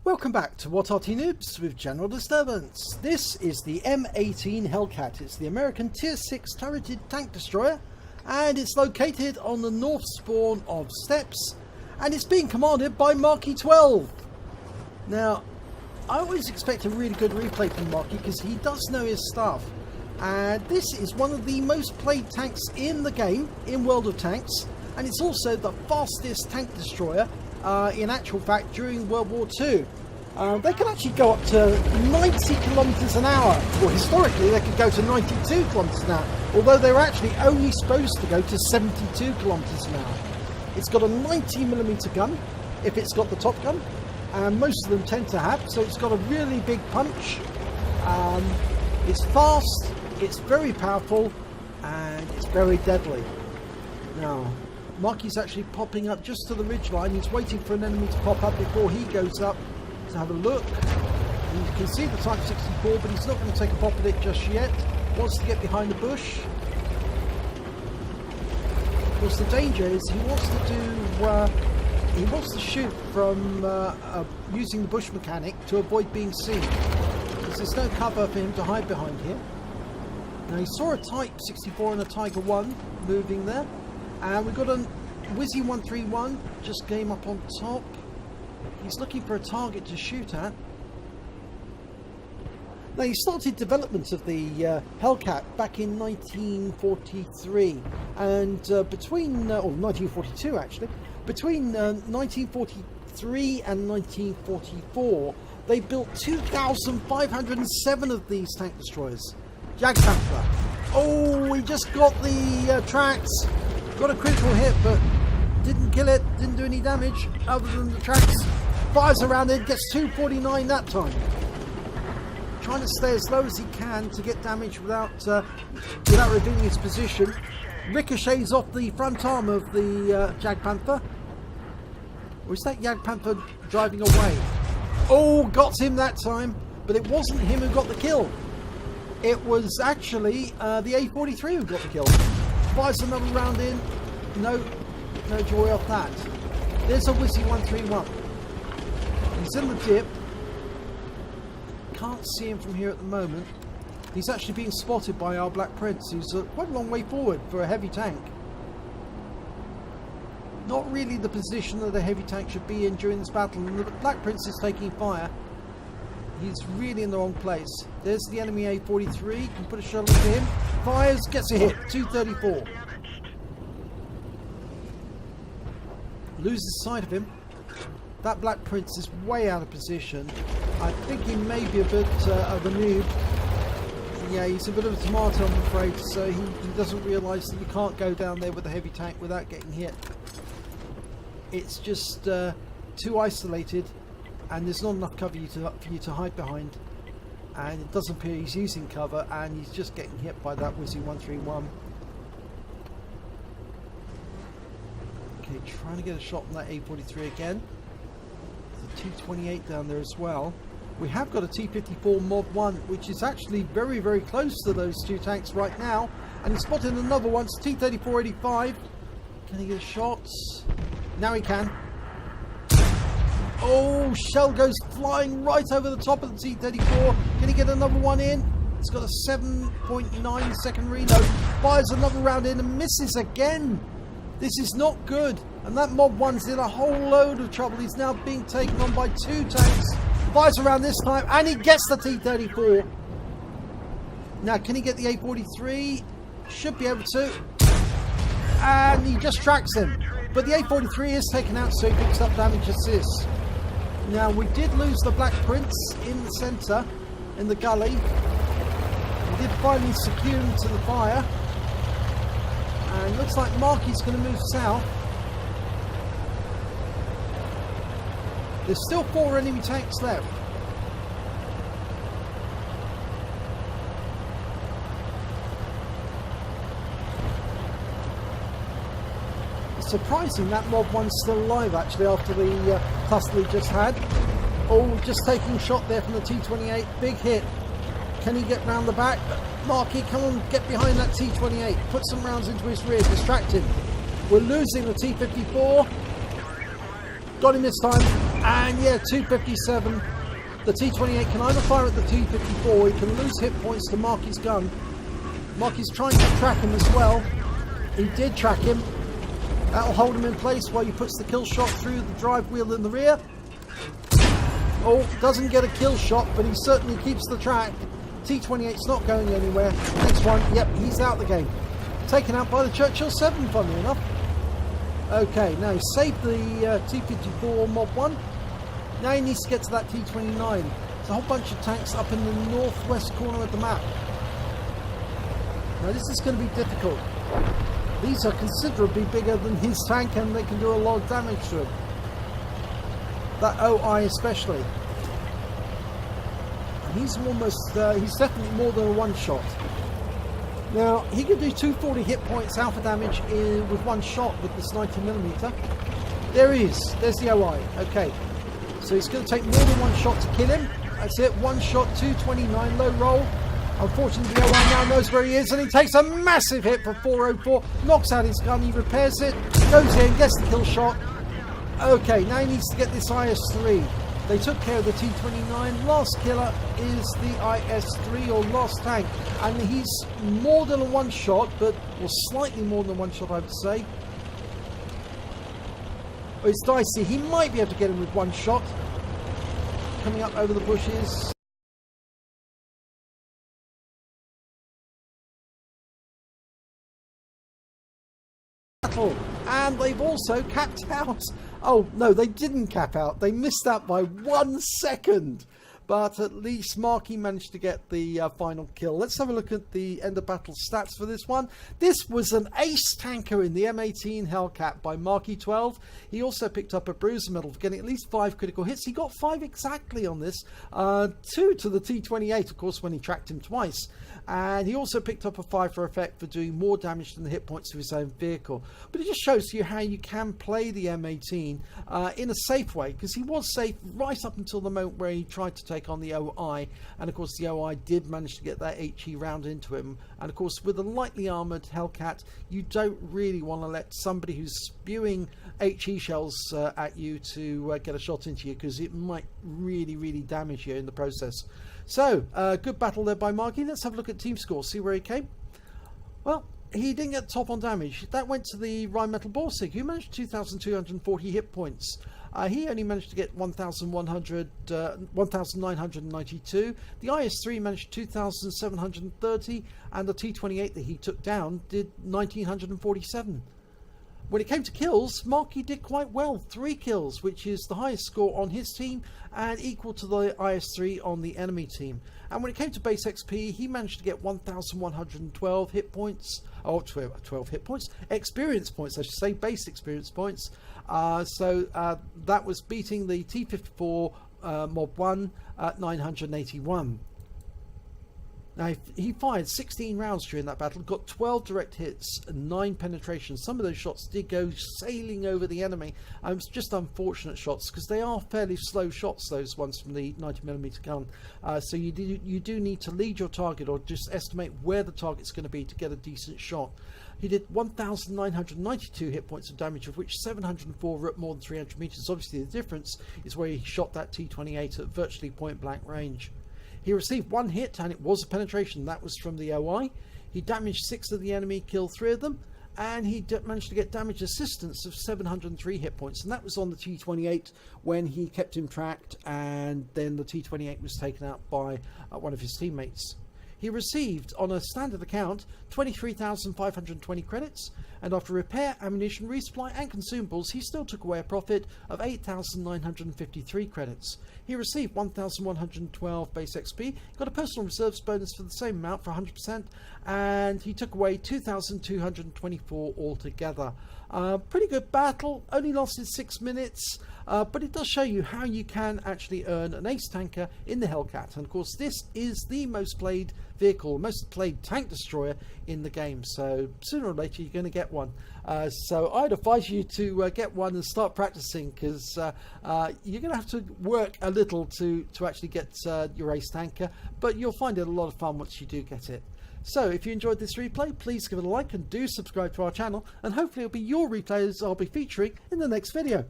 Welcome back to What Arty Noobs with General Disturbance. This is the M18 Hellcat. It's the American Tier 6 turreted tank destroyer, and it's located on the north spawn of Steps, and it's being commanded by Marky 12. Now, I always expect a really good replay from Marky because he does know his stuff, and this is one of the most played tanks in the game, in World of Tanks, and it's also the fastest tank destroyer in actual fact during World War II. They can actually go up to 90 kilometers an hour. Well, historically they could go to 92 kilometers an hour, although they were actually only supposed to go to 72 kilometers an hour. It's got a 90mm gun if it's got the top gun, and most of them tend to have, so it's got a really big punch. It's fast, it's very powerful, and it's very deadly. Now, Marky's actually popping up just to the ridgeline. He's waiting for an enemy to pop up before he goes up to have a look. And you can see the Type 64, but he's not going to take a pop at it just yet. Wants to get behind the bush. Of course, the danger is he wants to shoot from using the bush mechanic to avoid being seen, because there's no cover for him to hide behind here. Now, he saw a Type 64 and a Tiger 1 moving there. And we've got a Wizzy 131 just came up on top. He's looking for a target to shoot at. Now, he started development of the Hellcat back in 1943, and or 1942 actually. Between 1943 and 1944, they built 2,507 of these tank destroyers. Jag Panther. Oh, he just got the tracks. Got a critical hit, but didn't kill it, didn't do any damage other than the tracks. Fires around it, gets 249 that time. Trying to stay as low as he can to get damage without revealing his position. Ricochets off the front arm of the Jag Panther. Or is that Jag Panther driving away? Oh, got him that time, but it wasn't him who got the kill. It was actually the A43 who got the kill. Fires another round in. No joy off that. There's a Wizzy 131. He's in the dip. Can't see him from here at the moment. He's actually being spotted by our Black Prince, who's quite a long way forward for a heavy tank. Not really the position that a heavy tank should be in during this battle, and the Black Prince is taking fire. He's really in the wrong place. There's the enemy A43. Can put a shell into him. Fires, gets a hit. 234. Loses sight of him. That Black Prince is way out of position. I think he may be a bit of a noob. Yeah, he's a bit of a tomato, I'm afraid. So he doesn't realise that you can't go down there with a heavy tank without getting hit. It's just too isolated. And there's not enough cover for you to hide behind, and it doesn't appear he's using cover, and he's just getting hit by that Wizzy 131. Okay, trying to get a shot on that A43 again. There's a T28 down there as well. We have got a T54 Mod 1, which is actually very, very close to those two tanks right now, and he's spotted another one. It's T3485. Can he get a shot? Now he can. Oh, shell goes flying right over the top of the T-34. Can he get another one in? It's got a 7.9 second reload. Fires another round in and misses again. This is not good. And that Mod 1's in a whole load of trouble. He's now being taken on by two tanks. Fires around this time and he gets the T-34. Now, can he get the A-43? Should be able to. And he just tracks him. But the A-43 is taken out, so he picks up damage assists. Now, we did lose the Black Prince in the centre, in the gully. We did finally succumb to the fire. And looks like Marky's going to move south. There's still 4 enemy tanks left. Surprising that Mod 1's still alive actually after the tussle he just had. Oh, just taking shot there from the T28. Big hit. Can he get round the back? Marky, come on, get behind that T28. Put some rounds into his rear, distract him. We're losing the T54. Got him this time. And yeah, 257. The T28 can either fire at the T54, he can lose hit points to Marky's gun. Marky's trying to track him as well. He did track him. That'll hold him in place while he puts the kill shot through the drive wheel in the rear. Oh, doesn't get a kill shot, but he certainly keeps the track. T28's not going anywhere. Next one, yep, he's out the game. Taken out by the Churchill 7, funnily enough. Okay, now he's saved the T54 Mob 1. Now he needs to get to that T29. There's a whole bunch of tanks up in the northwest corner of the map. Now this is going to be difficult. These are considerably bigger than his tank and they can do a lot of damage to him. That OI especially. And he's almost, he's definitely more than a one shot. Now he can do 240 hit points alpha damage with one shot with this 90mm. There he is, there's the OI, okay. So he's going to take more than one shot to kill him. That's it, one shot, 229, low roll. Unfortunately, the OI now knows where he is, and he takes a massive hit for 404. Knocks out his gun, he repairs it, goes in, gets the kill shot. Okay, now he needs to get this IS-3. They took care of the T-29. Last killer is the IS-3, or last tank. And he's more than a one shot, but, well, slightly more than one shot, I would say. Oh, it's dicey. He might be able to get him with one shot. Coming up over the bushes. And they've also capped out. Oh no, they didn't cap out, they missed out by 1 second, but at least Marky managed to get the final kill. Let's have a look at the end of battle stats for this one. This was an ace tanker in the M18 Hellcat by Marky 12. He also picked up a bruiser medal for getting at least 5 critical hits. He got 5 exactly on this, 2 to the T28 of course when he tracked him twice. And he also picked up a 5 for effect for doing more damage than the hit points of his own vehicle. But it just shows you how you can play the M18 in a safe way, because he was safe right up until the moment where he tried to take on the OI, and of course the OI did manage to get that HE round into him. And of course with a lightly armoured Hellcat, you don't really want to let somebody who's spewing HE shells at you to get a shot into you, because it might really damage you in the process. So, good battle there by Marky. Let's have a look at team score, see where he came. Well, he didn't get top on damage. That went to the Rheinmetall Borsig, who managed 2,240 hit points. He only managed to get 1,992. The IS-3 managed 2,730, and the T-28 that he took down did 1,947. When it came to kills, Marky did quite well, 3 kills, which is the highest score on his team and equal to the IS-3 on the enemy team. And when it came to base XP, he managed to get 1,112 hit points, oh, 12 hit points, experience points, I should say, base experience points. That was beating the T-54 Mob 1 at 981. Now, he fired 16 rounds during that battle, got 12 direct hits and 9 penetrations. Some of those shots did go sailing over the enemy. It was just unfortunate shots, because they are fairly slow shots, those ones from the 90mm gun. So you do need to lead your target, or just estimate where the target's going to be to get a decent shot. He did 1,992 hit points of damage, of which 704 were at more than 300 meters. Obviously the difference is where he shot that T-28 at virtually point blank range. He received 1 hit, and it was a penetration. That was from the OI. He damaged 6 of the enemy, killed 3 of them, and he managed to get damage assistance of 703 hit points, and that was on the T-28 when he kept him tracked, and then the T-28 was taken out by one of his teammates. He received, on a standard account, 23,520 credits, and after repair, ammunition, resupply and consumables, he still took away a profit of 8,953 credits. He received 1,112 base XP, got a personal reserves bonus for the same amount for 100%, and he took away 2,224 altogether. Pretty good battle, only lasted 6 minutes, but it does show you how you can actually earn an ace tanker in the Hellcat. And of course this is the most played vehicle, most played tank destroyer in the game, so sooner or later you're going to get one. So I'd advise you to get one and start practicing, because you're going to have to work a little to actually get your ace tanker, but you'll find it a lot of fun once you do get it. So if you enjoyed this replay, please give it a like and do subscribe to our channel, and hopefully it'll be your replays I'll be featuring in the next video.